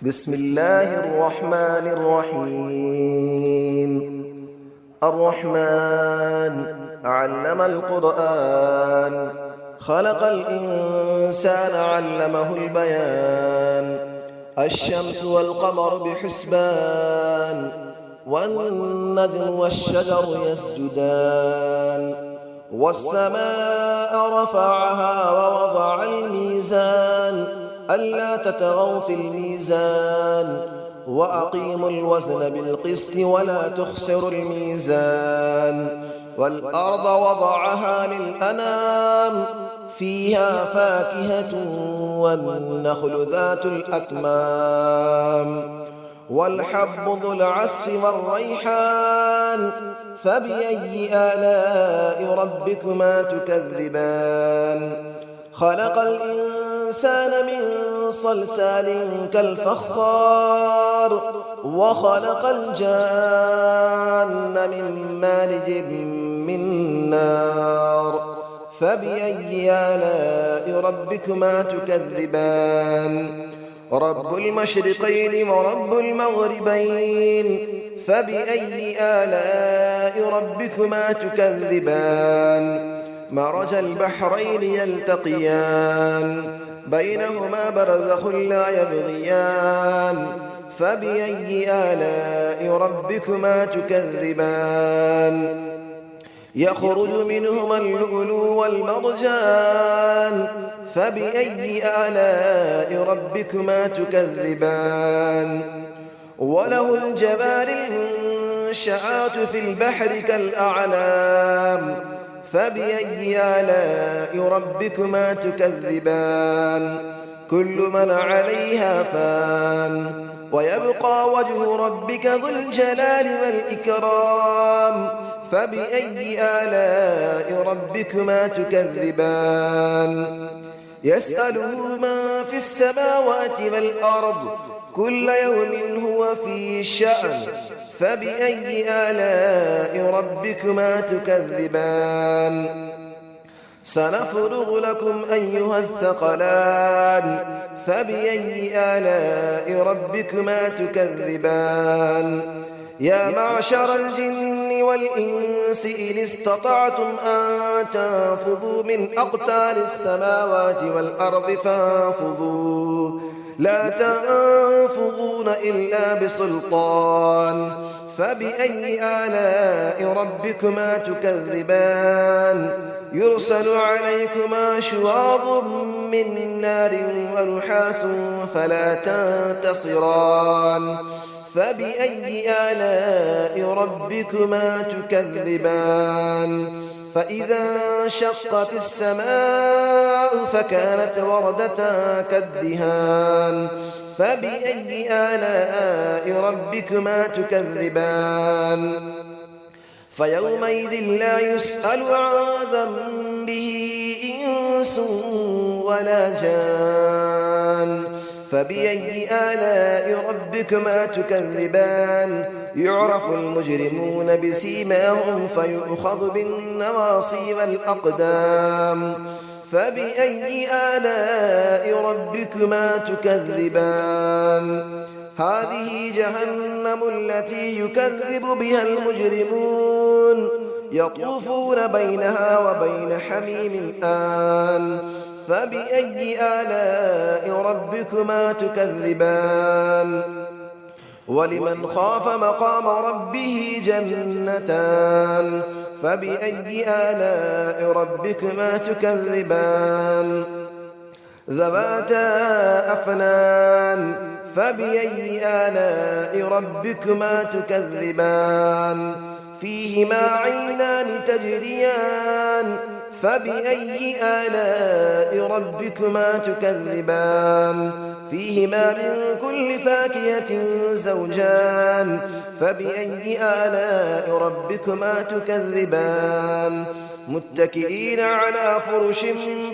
بسم الله الرحمن الرحيم. الرحمن علم القرآن، خلق الإنسان علمه البيان. الشمس والقمر بحسبان، والنجم والشجر يسجدان. والسماء رفعها ووضع الميزان، ألا تطغوا في الميزان، وأقيموا الوزن بالقسط ولا تخسروا الميزان. والأرض وضعها للأنام، فيها فاكهة والنخل ذات الأكمام، والحب ذو العصف والريحان. فبأي آلاء ربكما تكذبان؟ خلق الإنسان من صلصال كالفخار، وخلق الجان من مارج من نار. فبأي آلاء ربكما تكذبان؟ رب المشرقين ورب المغربين. فبأي آلاء ربكما تكذبان؟ مرج البحرين يلتقيان، بينهما برزخ لا يبغيان. فبأي آلاء ربكما تكذبان؟ يخرج منهما اللؤلؤ والمرجان. فبأي آلاء ربكما تكذبان؟ وله الجوار المنشآت في البحر كالأعلام. فبأي آلاء ربكما تكذبان؟ كل من عليها فان، ويبقى وجه ربك ذو الجلال والإكرام. فبأي آلاء ربكما تكذبان؟ يسأله من في السماوات والأرض، كل يوم هو في شأن. فبأي آلاء ربكما تكذبان؟ سنفرغ لكم أيها الثقلان. فبأي آلاء ربكما تكذبان؟ يا معشر الجن والإنس إن استطعتم أن تنفذوا من أقطار السماوات والأرض فانفذوا، لا تنفذون إلا بسلطان. فبأي آلاء ربكما تكذبان؟ يرسل عليكما شواظ من نار ونحاس فلا تنتصران. فبأي آلاء ربكما تكذبان؟ فإذا انشقت السماء فكانت وردة كالدهان. فبأي آلاء ربكما تكذبان؟ فيومئذ لا يسأل عن ذنبه إنس ولا جان. فبأي آلاء ربكما تكذبان؟ يعرف المجرمون بسيماهم فيؤخذ بالنواصي والأقدام. فبأي آلاء ربكما تكذبان؟ هذه جهنم التي يكذب بها المجرمون، يطوفون بينها وبين حميم آن. فبأي آلاء ربكما تكذبان؟ ولمن خاف مقام ربه جنتان. فبأي آلاء ربكما تكذبان؟ ذواتا أفنان. فبأي آلاء ربكما تكذبان؟ فيهما عينان تجريان. فبأي آلاء ربكما تكذبان؟ فيهما من كل فاكهة زوجان. فبأي آلاء ربكما تكذبان؟ متكئين على فرش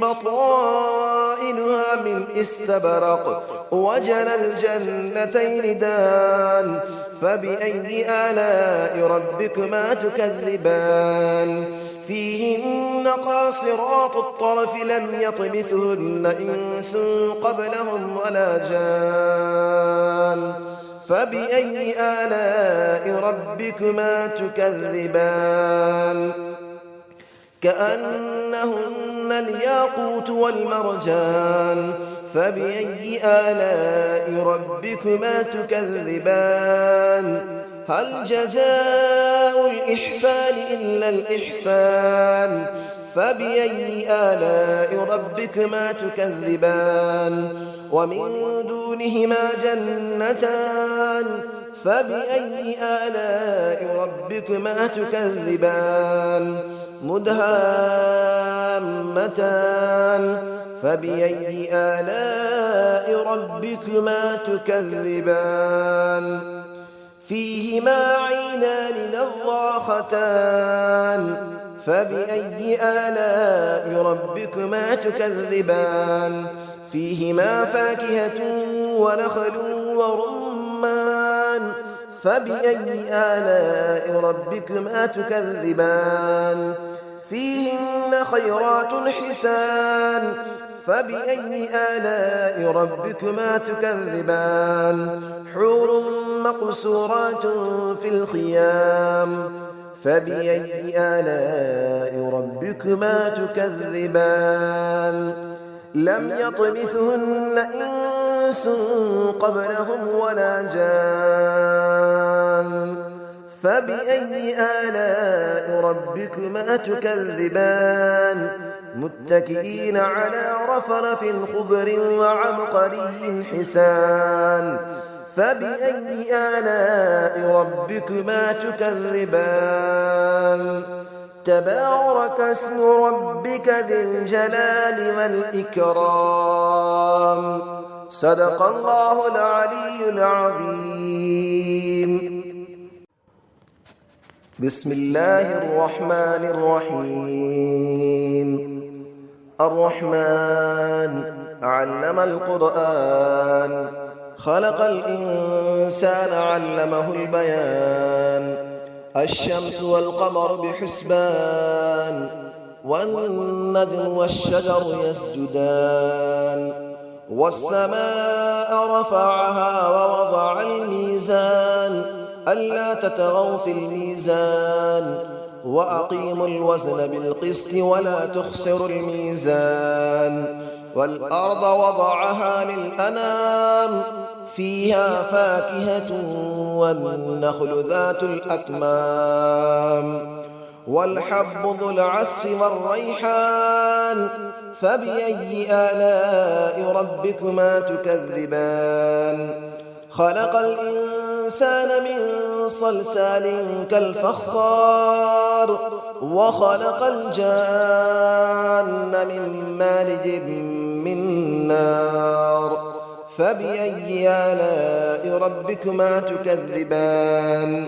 بطائنها من استبرق، وجنى الجنتين دان. فبأي آلاء ربكما تكذبان؟ فيهن قاصرات الطرف لم يطمثهن إنس قبلهم ولا جان. فبأي آلاء ربكما تكذبان كأنهن الياقوت والمرجان فبأي آلاء ربكما تكذبان هل جزاء الإحسان إلا الإحسان فبأي آلاء ربكما تكذبان ومن دونهما جنتان فبأي آلاء ربكما تكذبان مدهامتان فبأي آلاء ربكما تكذبان فيهما عينان نضاختان فبأي آلاء ربكما تكذبان فيهما فاكهة ونخل ورمان فبأي آلاء ربكما تكذبان فيهن خيرات حسان فبأي آلاء ربكما تكذبان حور مقصورات في الخيام فبأي آلاء ربكما تكذبان لم يطمثهن إنس قبلهم ولا جان فبأي آلاء ربكما تكذبان متكئين على رفرف خضر وعبقري حسان فبأي آلاء ربكما تكذبان تبارك اسم ربك ذي الجلال والإكرام صدق الله العلي العظيم بسم الله الرحمن الرحيم الرحمن علم القرآن خلق الإنسان علمه البيان الشمس والقمر بحسبان والنجم والشجر يسجدان والسماء رفعها ووضع الميزان ألا تطغوا في الميزان وأقيموا الوزن بالقسط ولا تخسروا الميزان والأرض وضعها للأنام فيها فاكهة والنخل ذات الأكمام والحب ذو العصف والريحان فبأي آلاء ربكما تكذبان خلق الإنسان من صلصال كالفخار وخلق الجان من مارج من نار فبأي آلاء ربكما تكذبان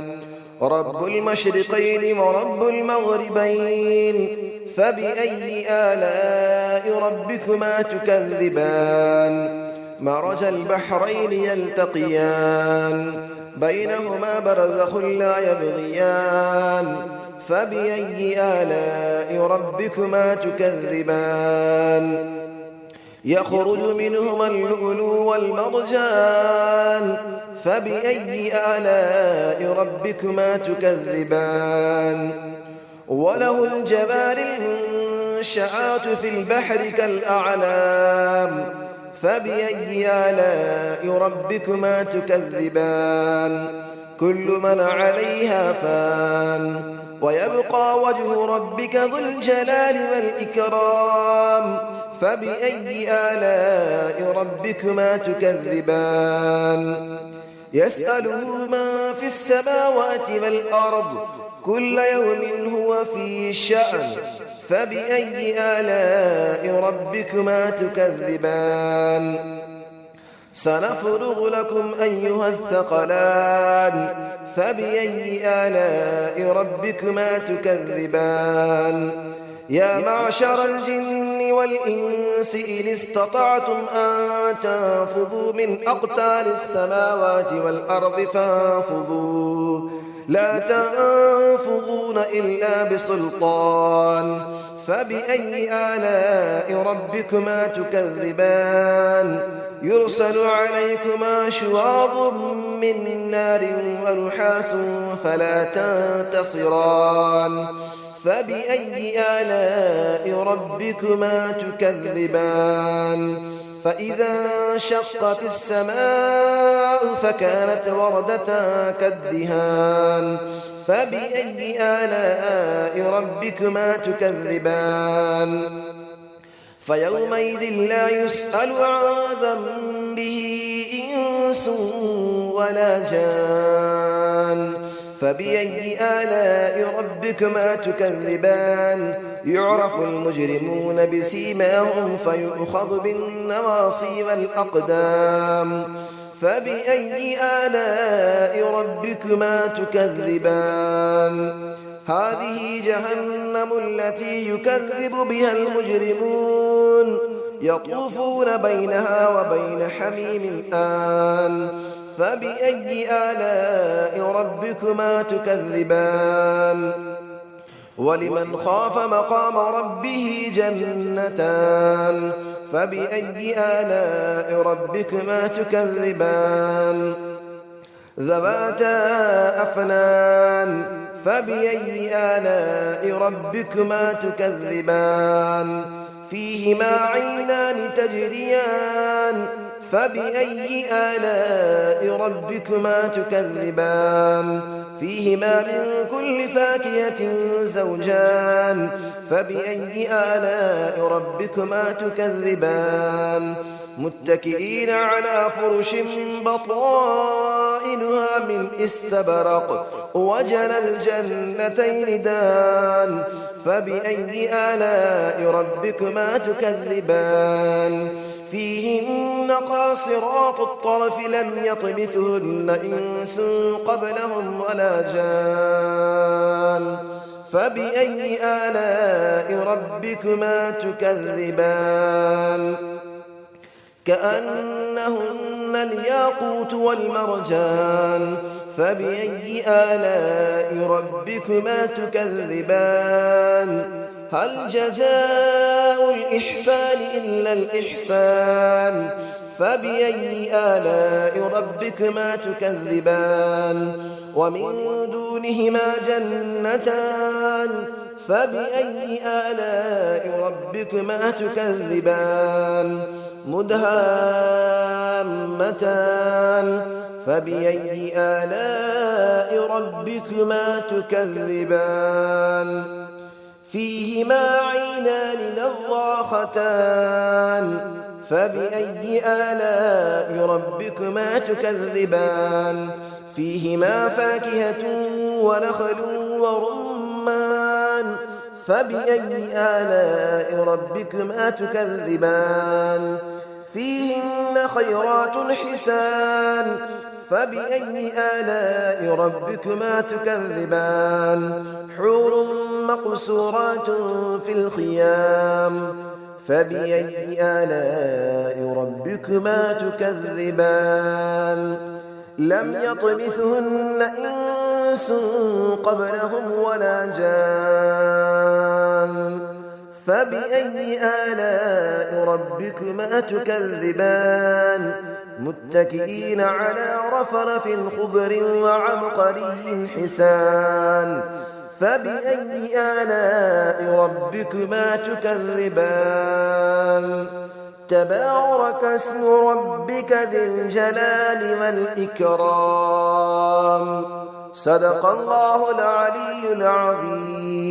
رب المشرقين ورب المغربين فبأي آلاء ربكما تكذبان مرج البحرين يلتقيان بينهما برزخ لا يبغيان فبأي آلاء ربكما تكذبان يخرج منهما اللؤلؤ والمرجان فبأي آلاء ربكما تكذبان وله الجبال المنشآت في البحر كالأعلام فبأي آلاء ربكما تكذبان كل من عليها فان ويبقى وجه ربك ذو الجلال والإكرام فبأي آلاء ربكما تكذبان يسأله من في السماوات والأرض كل يوم هو في شأن فبأي آلاء ربكما تكذبان سنفرغ لكم أيها الثقلان فبأي آلاء ربكما تكذبان يا معشر الجن والإنس إن استطعتم أن تنفذوا من أقطار السماوات والأرض فانفذوا لا تنفذون إلا بسلطان فبأي آلاء ربكما تكذبان يرسل عليكما شواظ من نار ونحاس فلا تنتصران فبأي آلاء ربكما تكذبان فإذا انشقت السماء فكانت وردة كالدهان فبأي آلاء ربكما تكذبان فيومئذ لا يسأل عن ذنبه إنس ولا جان فبأي آلاء ربكما تكذبان يعرف المجرمون بسيماهم فيؤخذ بالنواصي والأقدام فبأي آلاء ربكما تكذبان هذه جهنم التي يكذب بها المجرمون يطوفون بينها وبين حميم آن فبأي آلاء ربكما تكذبان ولمن خاف مقام ربه جنتان فبأي آلاء ربكما تكذبان ذواتا أفنان فبأي آلاء ربكما تكذبان فيهما عينان تجريان فبأي آلاء ربكما تكذبان فيهما من كل فاكهة زوجان فبأي آلاء ربكما تكذبان متكئين على فرش بطائنها من استبرق وجنى الجنتين دان فبأي آلاء ربكما تكذبان فيهن قاصرات الطرف لم يطمثهن إنس قبلهم ولا جان فبأي آلاء ربكما تكذبان كأنهن الياقوت والمرجان فبأي آلاء ربكما تكذبان هل جزاء الإحسان إلا الإحسان فبأي آلاء ربكما تكذبان ومن دونهما جنتان فبأي آلاء ربكما تكذبان مدهامتان فبأي آلاء ربكما تكذبان فيهما عينان نضاختان فبأي آلاء ربكما تكذبان فيهما فاكهة ونخل ورمان فبأي آلاء ربكما تكذبان فيهن خيرات حسان فبأي آلاء ربكما تكذبان حور مقصورات في الخيام فبأي آلاء ربكما تكذبان لم يطمثهن إنس قبلهم ولا جان فبأي آلاء ربكما تكذبان متكئين على رفرف خضر وعبقري حسان فبأي آلاء ربكما تكذبان تبارك اسم ربك ذي الجلال والإكرام صدق الله العلي العظيم.